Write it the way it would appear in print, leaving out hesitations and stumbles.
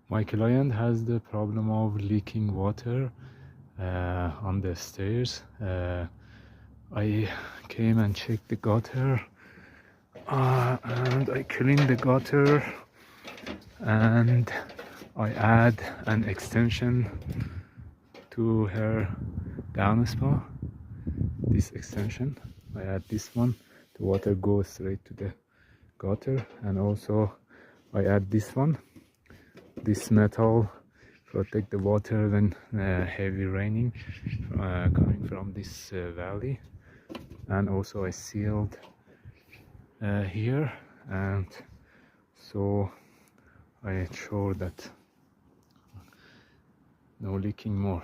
My client has the problem of leaking water on the stairs. I came and checked the gutter, and I cleaned the gutter, and I add an extension to her downspout. This extension, I add this one. The water goes straight to the gutter, and also I add this one. This metal protect the water when heavy raining coming from this valley, and also I sealed here, and so I ensure that no leaking more.